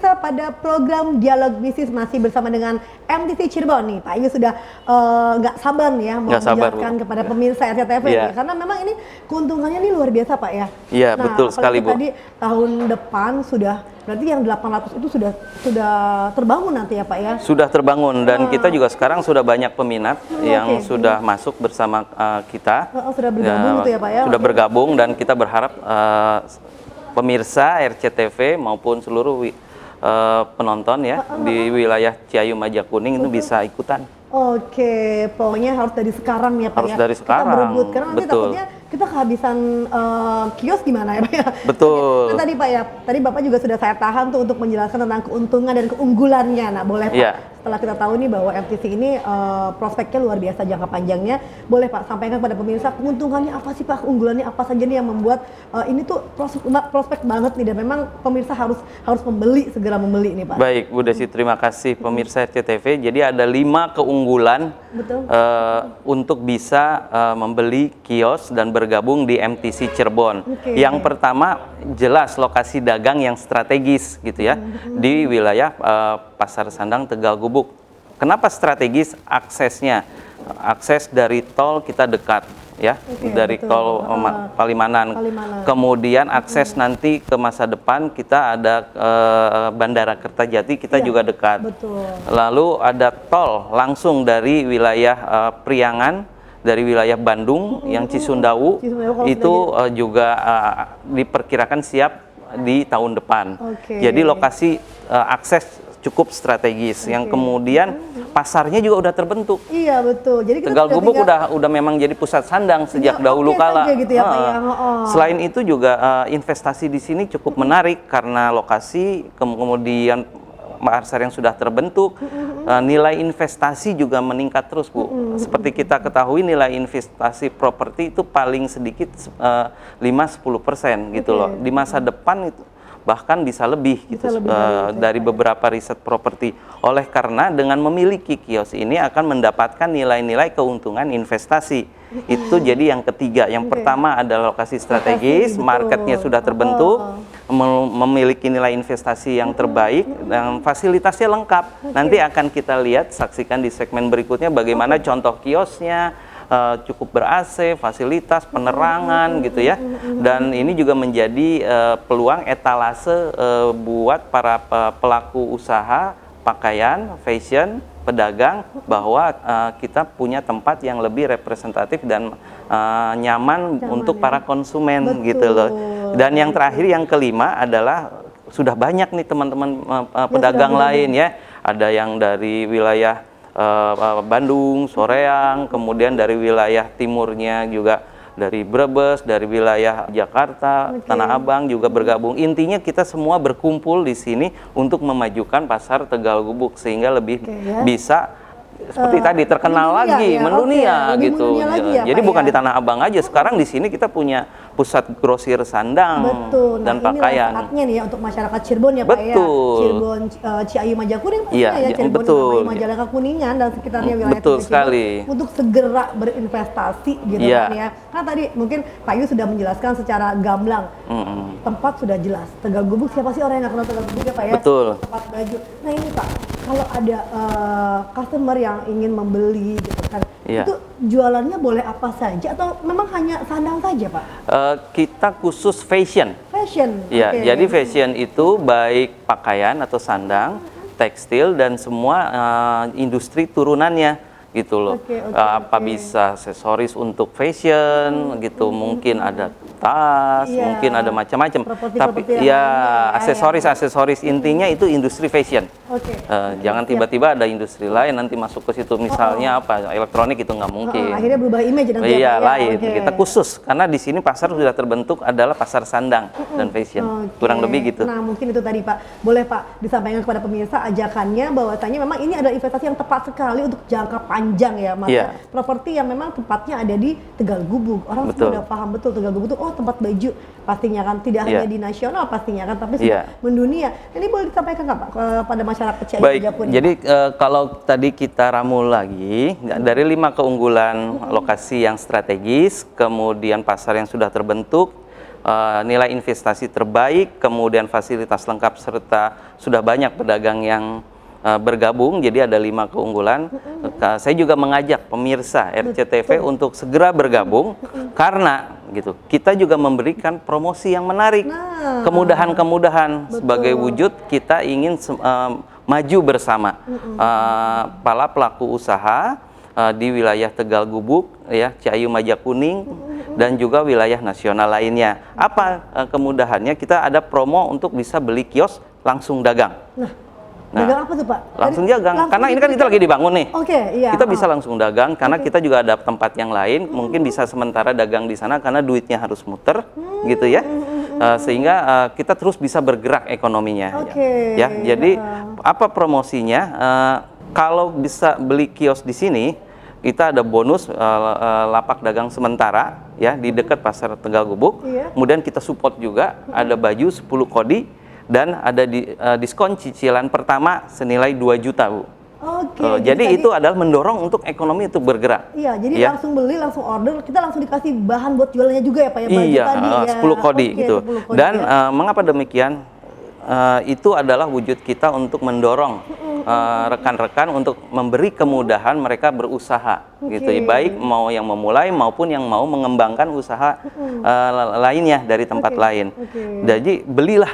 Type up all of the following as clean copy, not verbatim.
pemirsa, pada program Dialog Bisnis masih bersama dengan MTC Cirebon nih. Pak Ayu sudah nggak sabar nih ya mau menjelaskan kepada pemirsa RCTV nih, karena memang ini keuntungannya nih luar biasa Pak ya. Iya, betul sekali Bu. Tadi tahun depan sudah, berarti yang 800 itu sudah terbangun nanti ya Pak ya? Sudah terbangun, dan kita juga sekarang sudah banyak peminat yang sudah masuk bersama kita. Sudah bergabung gitu ya Pak ya? Sudah bergabung, dan kita berharap pemirsa RCTV maupun seluruh penonton ya di wilayah Ciayu Majakuning itu bisa ikutan. Oke, pokoknya harus dari sekarang ya Pak harus ya? Dari sekarang. Kita berebut, karena nanti takutnya kita kehabisan kios gimana ya Pak ya? Betul. Nah, tadi Pak ya, tadi Bapak juga sudah saya tahan tuh untuk menjelaskan tentang keuntungan dan keunggulannya. Nah boleh Pak, setelah kita tahu nih bahwa MTC ini prospeknya luar biasa jangka panjangnya, boleh Pak sampaikan pada pemirsa keuntungannya apa sih Pak, keunggulannya apa saja nih yang membuat ini tuh prospek banget nih, dan memang pemirsa harus segera membeli nih Pak. Baik Bu Desi, terima kasih pemirsa RCTV. Jadi ada 5 keunggulan untuk bisa membeli kios dan bergabung di MTC Cirebon. Yang pertama, jelas lokasi dagang yang strategis gitu ya, di wilayah Pasar Sandang Tegal Gubuk. Kenapa strategis? Aksesnya, akses dari tol kita dekat ya, dari tol Palimanan. Kemudian akses nanti ke masa depan kita ada Bandara Kertajati, kita juga dekat. Lalu ada tol langsung dari wilayah Priangan, dari wilayah Bandung yang Cisundawu itu juga diperkirakan siap di tahun depan. Jadi lokasi akses cukup strategis, yang kemudian pasarnya juga udah terbentuk. Iya betul. Jadi Tegal Gubuk udah memang jadi pusat sandang sejak dahulu kala. Gitu ya, Pak, ya? Selain itu juga investasi di sini cukup menarik karena lokasi, kemudian pasar yang sudah terbentuk, nilai investasi juga meningkat terus Bu. Seperti kita ketahui, nilai investasi properti itu paling sedikit 5-10% gitu loh. Di masa depan itu bahkan bisa lebih gitu, dari beberapa riset properti. Oleh karena dengan memiliki kios ini akan mendapatkan nilai-nilai keuntungan investasi. Itu jadi yang ketiga. Yang pertama adalah lokasi strategis, marketnya sudah terbentuk, memiliki nilai investasi yang terbaik, dan fasilitasnya lengkap. Nanti akan kita lihat, saksikan di segmen berikutnya bagaimana contoh kiosnya. Cukup ber-AC, fasilitas, penerangan gitu ya, dan ini juga menjadi peluang etalase buat para pelaku usaha pakaian, fashion, pedagang, bahwa kita punya tempat yang lebih representatif dan nyaman untuk para konsumen gitu loh. Dan yang terakhir, yang kelima adalah sudah banyak nih teman-teman pedagang lain ya, ada yang dari wilayah Bandung, Soreang, kemudian dari wilayah timurnya juga dari Brebes, dari wilayah Jakarta, Tanah Abang juga bergabung. Intinya kita semua berkumpul di sini untuk memajukan pasar Tegal Gubuk sehingga lebih bisa seperti tadi terkenal lagi, mendunia gitu. Jadi bukan di Tanah Abang aja, sekarang di sini kita punya pusat grosir sandang dan pakaian. Saatnya nih ya untuk masyarakat Cirebon ya Pak ya. Cirebon, Ciayu Majakuning ya, Cirebon, Majalengka, Kuningan dan sekitarnya wilayah sekali. Untuk segera berinvestasi gitu kan ya. Nah tadi mungkin Pak Ayu sudah menjelaskan secara gamblang. Tempat sudah jelas. Tegal Gubuk, siapa sih orang yang nggak kenal Tegal Gubuk ya Pak ya? Tempat baju. Nah ini Pak, kalau ada customer yang ingin membeli gitu kan, itu jualannya boleh apa saja atau memang hanya sandang saja Pak? Kita khusus fashion. Ya, jadi fashion itu baik pakaian atau sandang, tekstil, dan semua industri turunannya gitu loh. Apa bisa aksesoris untuk fashion gitu, mungkin ada tas, mungkin ada macam-macam. Tapi ya aksesoris intinya itu industri fashion. Jangan tiba-tiba ada industri lain nanti masuk ke situ, misalnya apa elektronik, itu nggak mungkin. Akhirnya berubah image nanti. Iya, lain. Kita khusus karena di sini pasar sudah terbentuk adalah pasar sandang dan fashion. Kurang lebih gitu. Nah, mungkin itu tadi Pak. Boleh Pak disampaikan kepada pemirsa ajakannya bahwasanya memang ini adalah investasi yang tepat sekali untuk jangka panjang ya, Mas. Properti yang memang tempatnya ada di Tegal Gubuk. Orang sudah paham betul Tegal Gubuk itu tempat baju pastinya kan, tidak hanya di nasional pastinya kan, tapi sudah mendunia. Ini boleh disampaikan nggak Pak kepada masyarakat Ciayu Majakuning? Jadi kalau tadi kita ramu lagi dari 5 keunggulan lokasi yang strategis, kemudian pasar yang sudah terbentuk, nilai investasi terbaik, kemudian fasilitas lengkap serta sudah banyak pedagang yang bergabung, jadi ada 5 keunggulan. Saya juga mengajak pemirsa RCTV untuk segera bergabung karena gitu kita juga memberikan promosi yang menarik, kemudahan-kemudahan sebagai wujud kita ingin maju bersama para pelaku usaha di wilayah Tegal Gubuk, ya, Ciayu Majakuning, dan juga wilayah nasional lainnya. Apa kemudahannya? Kita ada promo untuk bisa beli kios langsung dagang. Dagang apa tuh Pak? Langsung dagang, karena ini kan kita lagi dibangun nih. Oke, iya. Kita bisa langsung dagang, karena kita juga ada tempat yang lain, mungkin bisa sementara dagang di sana karena duitnya harus muter, gitu ya. Sehingga kita terus bisa bergerak ekonominya. Ya, jadi apa promosinya? Kalau bisa beli kios di sini, kita ada bonus lapak dagang sementara, ya, di dekat pasar Tegal Gubuk. Kemudian kita support juga, ada baju 10 kodi. Dan ada diskon cicilan pertama senilai 2 juta, Bu. Jadi itu adalah mendorong untuk ekonomi itu bergerak. Iya, jadi langsung beli, langsung order, kita langsung dikasih bahan buat jualannya juga ya Pak ya? Iya, tadi, 10 kodi gitu. 10 kodi, dan mengapa demikian? Itu adalah wujud kita untuk mendorong rekan-rekan untuk memberi kemudahan mereka berusaha, gitu. Baik mau yang memulai maupun yang mau mengembangkan usaha lainnya dari tempat lain. Jadi belilah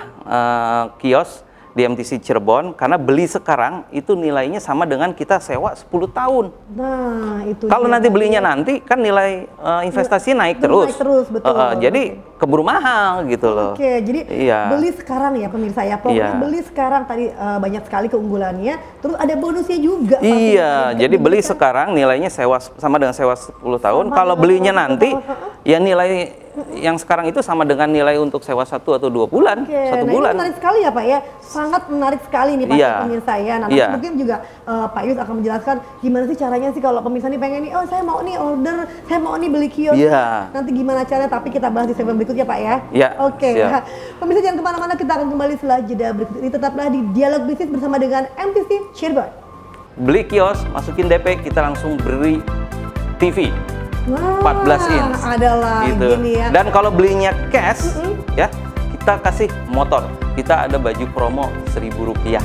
kios di MTC Cirebon, karena beli sekarang itu nilainya sama dengan kita sewa 10 tahun. Nah, itu kalau nanti belinya nanti kan nilai investasi naik terus. Betul. Jadi keburu mahal gitu loh. Jadi beli sekarang ya pemirsa ya. Pokoknya beli sekarang, tadi banyak sekali keunggulannya. Terus ada bonusnya juga. Iya, jadi beli sekarang nilainya sewa sama dengan sewa 10 tahun. Kalau belinya nanti ya nilai yang sekarang itu sama dengan nilai untuk sewa 1 atau 2 bulan, 1 bulan. Ini menarik sekali ya Pak ya, sangat menarik sekali nih Pak pemirsa ya. Nah, nanti mungkin juga Pak Yus akan menjelaskan gimana sih caranya sih kalau pemirsa nih pengen nih, oh saya mau nih order, saya mau nih beli kios. Nanti gimana caranya, tapi kita bahas di segmen berikutnya Pak ya. Nah, pemirsa jangan kemana-mana, kita akan kembali setelah jeda berikut ini. Tetaplah di Dialog Bisnis bersama dengan MTC Cirebon. Beli kios, masukin DP, kita langsung beri TV. 14 inch adalah gitu. Gini ya. Dan kalau belinya cash ya, kita kasih motor. Kita ada baju promo Rp1.000.